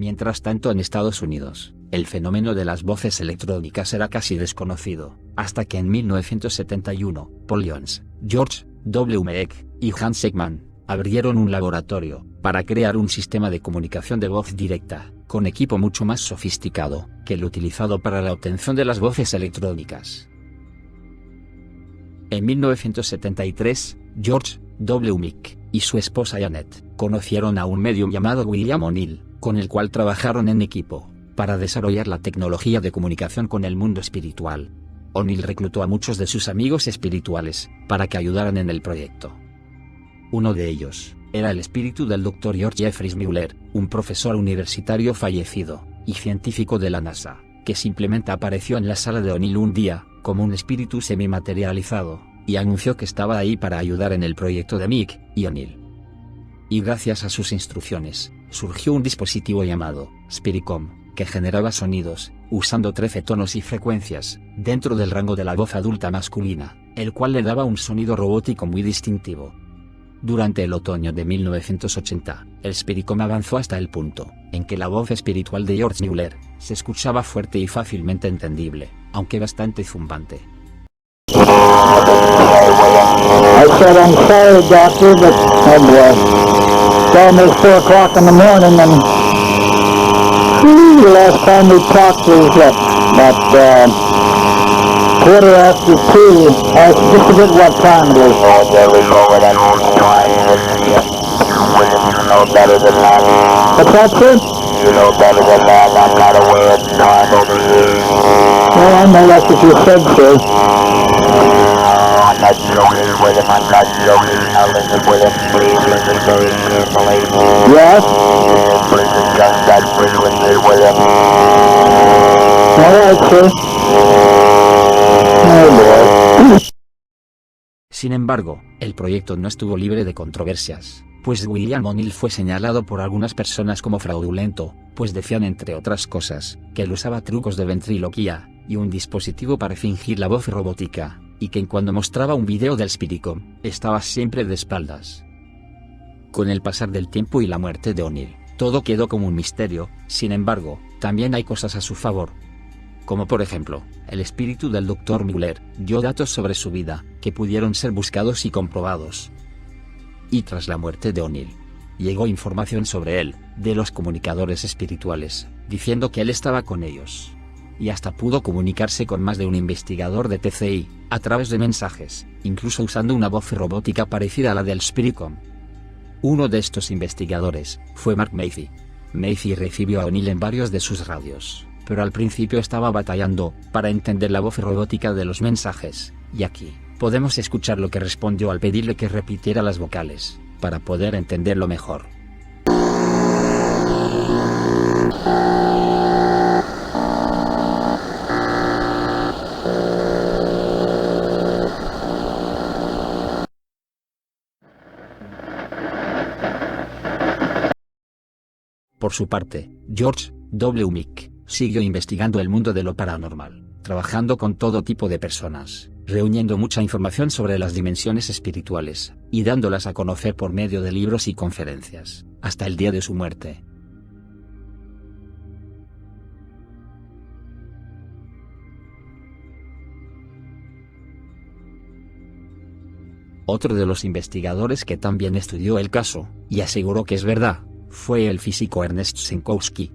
Mientras tanto, en Estados Unidos, el fenómeno de las voces electrónicas era casi desconocido, hasta que en 1971, Paul Jones, George W. Meek y Hans Ekman abrieron un laboratorio para crear un sistema de comunicación de voz directa, con equipo mucho más sofisticado que el utilizado para la obtención de las voces electrónicas. En 1973, George W. Meek y su esposa Janet conocieron a un medium llamado William O'Neill, con el cual trabajaron en equipo para desarrollar la tecnología de comunicación con el mundo espiritual. O'Neill reclutó a muchos de sus amigos espirituales para que ayudaran en el proyecto. Uno de ellos era el espíritu del Dr. George Jeffries Mueller, un profesor universitario fallecido y científico de la NASA, que simplemente apareció en la sala de O'Neill un día, como un espíritu semimaterializado, y anunció que estaba ahí para ayudar en el proyecto de Meek y O'Neill. Y gracias a sus instrucciones, surgió un dispositivo llamado Spiricom, que generaba sonidos, usando 13 tonos y frecuencias, dentro del rango de la voz adulta masculina, el cual le daba un sonido robótico muy distintivo. Durante el otoño de 1980, el Spiricom avanzó hasta el punto en que la voz espiritual de George Mueller se escuchaba fuerte y fácilmente entendible, aunque bastante zumbante. I said, I'm sorry, doctor, but oh boy, it's almost 4 o'clock in the morning, and the last time we talked was about 2:15. Just a bit what time it is. Oh, there we go with that old time. William, you know better than that. What's that, sir? You know better than that. I'm not aware of time over here. Well, I know that's what you said, sir. I'm not joking with him. I'm not joking. Now listen with him. Please listen very carefully. Yes? Listen just that frequency with him. All right, sir. Oh boy. Sin embargo, el proyecto no estuvo libre de controversias, pues William O'Neill fue señalado por algunas personas como fraudulento, pues decían entre otras cosas, que él usaba trucos de ventriloquía y un dispositivo para fingir la voz robótica, y que cuando mostraba un video del Spiricom, estaba siempre de espaldas. Con el pasar del tiempo y la muerte de O'Neill, todo quedó como un misterio. Sin embargo, también hay cosas a su favor. Como por ejemplo, el espíritu del Dr. Mueller dio datos sobre su vida, que pudieron ser buscados y comprobados. Y tras la muerte de O'Neill, llegó información sobre él, de los comunicadores espirituales, diciendo que él estaba con ellos. Y hasta pudo comunicarse con más de un investigador de TCI, a través de mensajes, incluso usando una voz robótica parecida a la del Spiricom. Uno de estos investigadores fue Mark Mathey. Mathey recibió a O'Neill en varios de sus radios, pero al principio estaba batallando para entender la voz robótica de los mensajes, y aquí podemos escuchar lo que respondió al pedirle que repitiera las vocales, para poder entenderlo mejor. Por su parte, George W. Meek siguió investigando el mundo de lo paranormal, trabajando con todo tipo de personas, reuniendo mucha información sobre las dimensiones espirituales, y dándolas a conocer por medio de libros y conferencias, hasta el día de su muerte. Otro de los investigadores que también estudió el caso, y aseguró que es verdad, fue el físico Ernest Senkowski.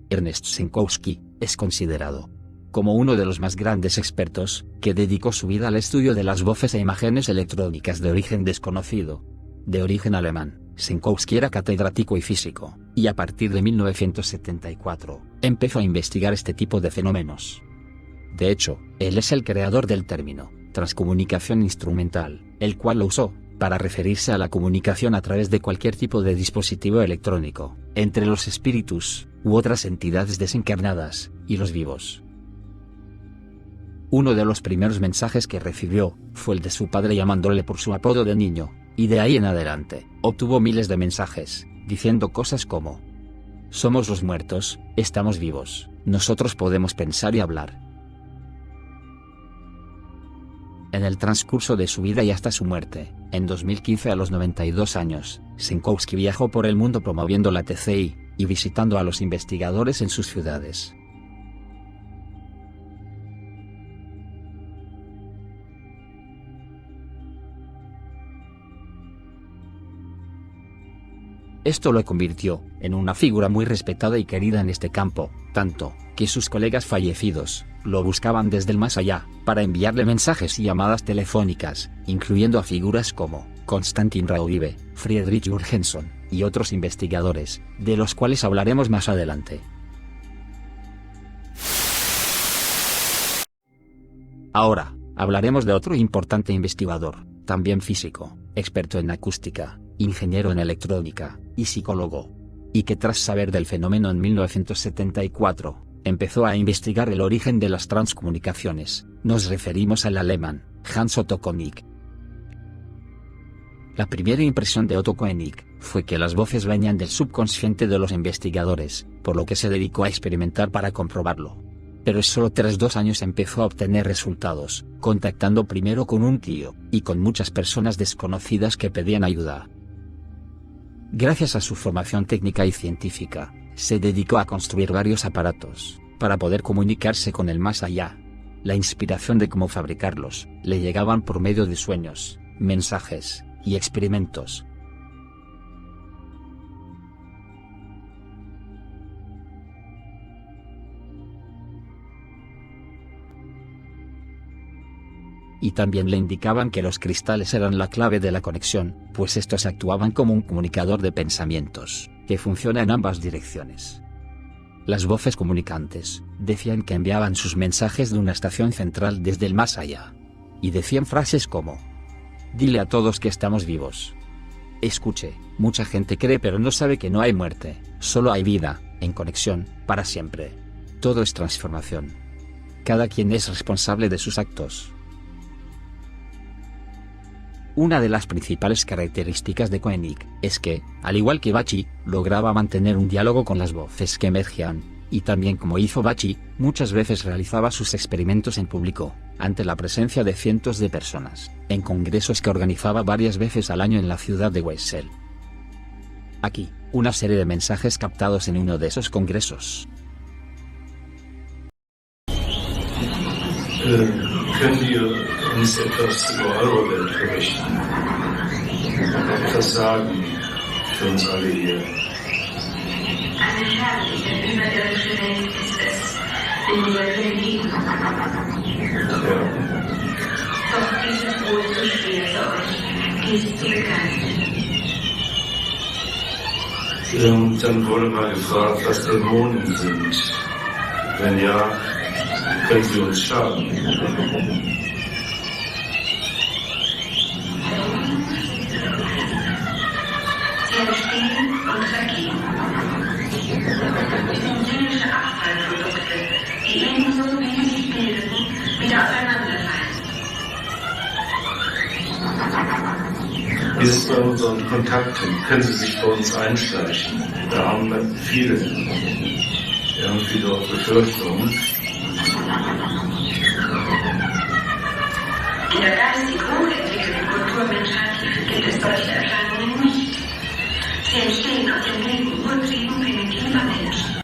Ernest Senkowski es considerado como uno de los más grandes expertos, que dedicó su vida al estudio de las voces e imágenes electrónicas de origen desconocido. De origen alemán, Senkowski era catedrático y físico, y a partir de 1974, empezó a investigar este tipo de fenómenos. De hecho, él es el creador del término transcomunicación instrumental, el cual lo usó para referirse a la comunicación a través de cualquier tipo de dispositivo electrónico, entre los espíritus u otras entidades desencarnadas y los vivos. Uno de los primeros mensajes que recibió fue el de su padre llamándole por su apodo de niño, y de ahí en adelante obtuvo miles de mensajes diciendo cosas como: somos los muertos, estamos vivos, nosotros podemos pensar y hablar. En el transcurso de su vida y hasta su muerte, en 2015 a los 92 años, Senkowski viajó por el mundo promoviendo la TCI, y visitando a los investigadores en sus ciudades. Esto lo convirtió en una figura muy respetada y querida en este campo, tanto que sus colegas fallecidos lo buscaban desde el más allá para enviarle mensajes y llamadas telefónicas, incluyendo a figuras como Konstantin Raudive, Friedrich Jurgenson y otros investigadores, de los cuales hablaremos más adelante. Ahora, hablaremos de otro importante investigador, también físico, experto en acústica, ingeniero en electrónica, y psicólogo. Y que tras saber del fenómeno en 1974, empezó a investigar el origen de las transcomunicaciones. Nos referimos al alemán, Hans Otto Koenig. La primera impresión de Otto Koenig fue que las voces venían del subconsciente de los investigadores, por lo que se dedicó a experimentar para comprobarlo. Pero solo tras 2 años empezó a obtener resultados, contactando primero con un tío, y con muchas personas desconocidas que pedían ayuda. Gracias a su formación técnica y científica, se dedicó a construir varios aparatos, para poder comunicarse con el más allá. La inspiración de cómo fabricarlos, le llegaban por medio de sueños, mensajes, y experimentos. Y también le indicaban que los cristales eran la clave de la conexión, pues estos actuaban como un comunicador de pensamientos, que funciona en ambas direcciones. Las voces comunicantes decían que enviaban sus mensajes de una estación central desde el más allá. Y decían frases como: dile a todos que estamos vivos. Escuche, mucha gente cree pero no sabe que no hay muerte, solo hay vida, en conexión, para siempre. Todo es transformación. Cada quien es responsable de sus actos. Una de las principales características de Koenig es que, al igual que Bacci, lograba mantener un diálogo con las voces que emergían, y también como hizo Bacci, muchas veces realizaba sus experimentos en público, ante la presencia de cientos de personas, en congresos que organizaba varias veces al año en la ciudad de Wesel. Aquí, una serie de mensajes captados en uno de esos congresos. Können wir uns etwas über eure Welt berichten? Etwas sagen für uns alle hier? Eine herrliche, überirdische Welt ist es, in der wir leben. Ja. Doch dies ist wohl zu schwer für euch, dies zu begreifen. Und dann wurde mal gefragt, was Dämonen sind. Wenn ja, können sie uns schaden? Sie entstehen und vergehen. Sie sind chemische Abfallprodukte, die ebenso wie sie sich bildeten, wieder auseinanderfallen. Wie ist es bei unseren Kontakten? Können sie sich bei uns einschleichen? Da haben viele irgendwie dort Befürchtungen. In der geistig hochentwickelten Kulturmenschheit gibt es solche Erscheinungen nicht. Sie entstehen aus dem Leben urtrieben primitiver Menschen.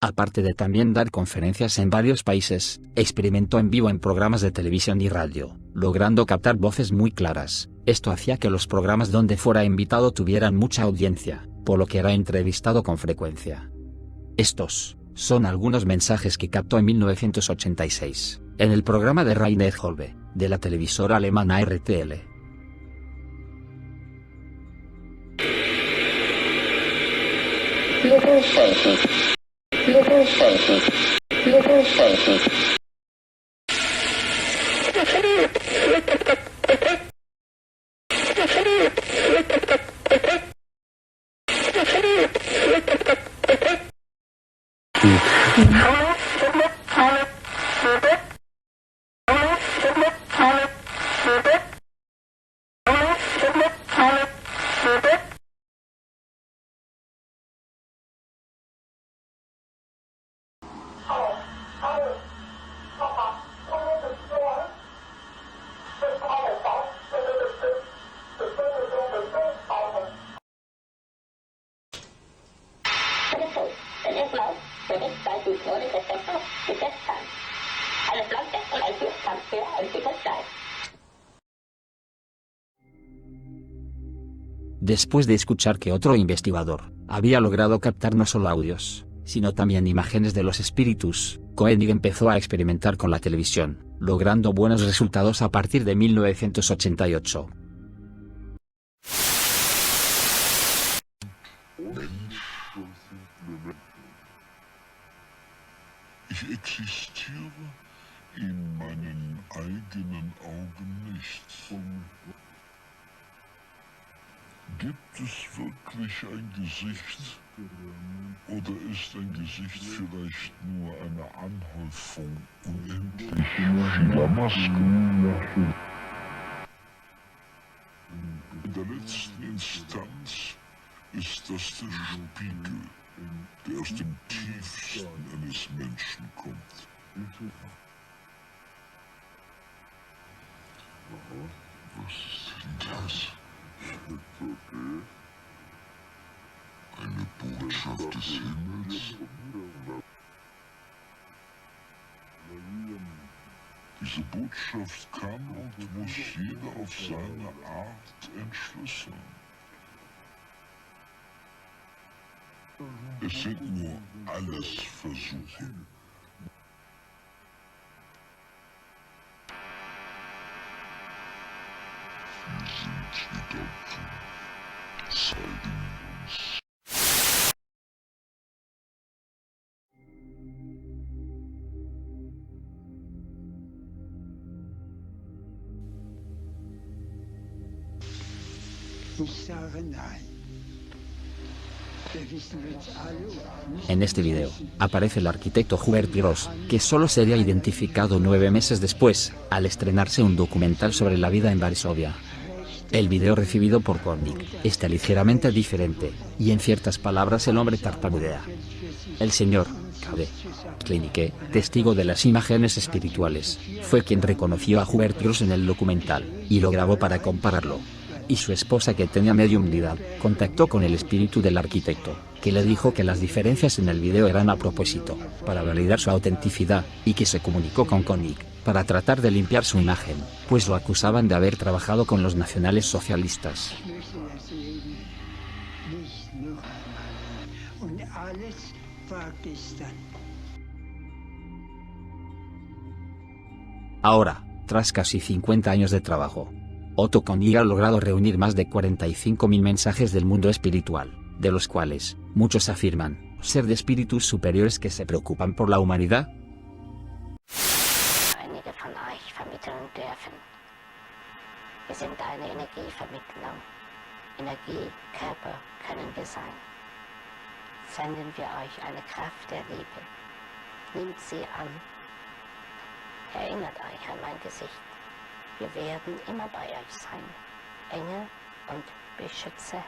Aparte de también dar conferencias en varios países, experimentó en vivo en programas de televisión y radio, logrando captar voces muy claras. Esto hacía que los programas donde fuera invitado tuvieran mucha audiencia, por lo que era entrevistado con frecuencia. Estos son algunos mensajes que captó en 1986, en el programa de Rainer Holbe, de la televisora alemana RTL. Maus bericht bei Hypnose des Denkens gesetzt kann. Eine Pflanze und ein Tier kann höher entwickelt sein. Después de escuchar que otro investigador había logrado captar no solo audios, sino también imágenes de los espíritus, Koenig empezó a experimentar con la televisión, logrando buenos resultados a partir de 1988. Ich existiere in meinen eigenen Augen nicht. Gibt es wirklich ein Gesicht? Oder ist ein Gesicht vielleicht nur eine Anhäufung unendlich vieler Masken? In der letzten Instanz ist das der Spiegel, der aus dem Tiefsten eines Menschen kommt. Was ist denn das? Eine Botschaft des Himmels? Diese Botschaft kann und muss jeder auf seine Art entschlüsseln. Es sind nur alles Versuche. Wir sind Gedanken, zeigen uns. Ich sage nein. En este video, aparece el arquitecto Hubert Gross, que solo sería identificado 9 meses después, al estrenarse un documental sobre la vida en Varsovia. El video recibido por Koenig está ligeramente diferente, y en ciertas palabras el hombre tartamudea. El señor K.D. Klinike, testigo de las imágenes espirituales, fue quien reconoció a Hubert Gross en el documental, y lo grabó para compararlo. Y su esposa, que tenía mediumnidad, contactó con el espíritu del arquitecto, que le dijo que las diferencias en el video eran a propósito, para validar su autenticidad, y que se comunicó con Koenig, para tratar de limpiar su imagen, pues lo acusaban de haber trabajado con los nacionales socialistas. Ahora, tras casi 50 años de trabajo, Otto Koenig ha logrado reunir más de 45.000 mensajes del mundo espiritual, de los cuales muchos afirman ser de espíritus superiores que se preocupan por la humanidad. Einige von euch vermitteln dürfen. Wir sind eine Energievermittlung. Energiekörper können wir sein. Senden wir euch eine Kraft der Liebe. Nehmt sie an. Erinnert euch an mein Gesicht. Wir werden immer bei euch sein. Engel und Beschützer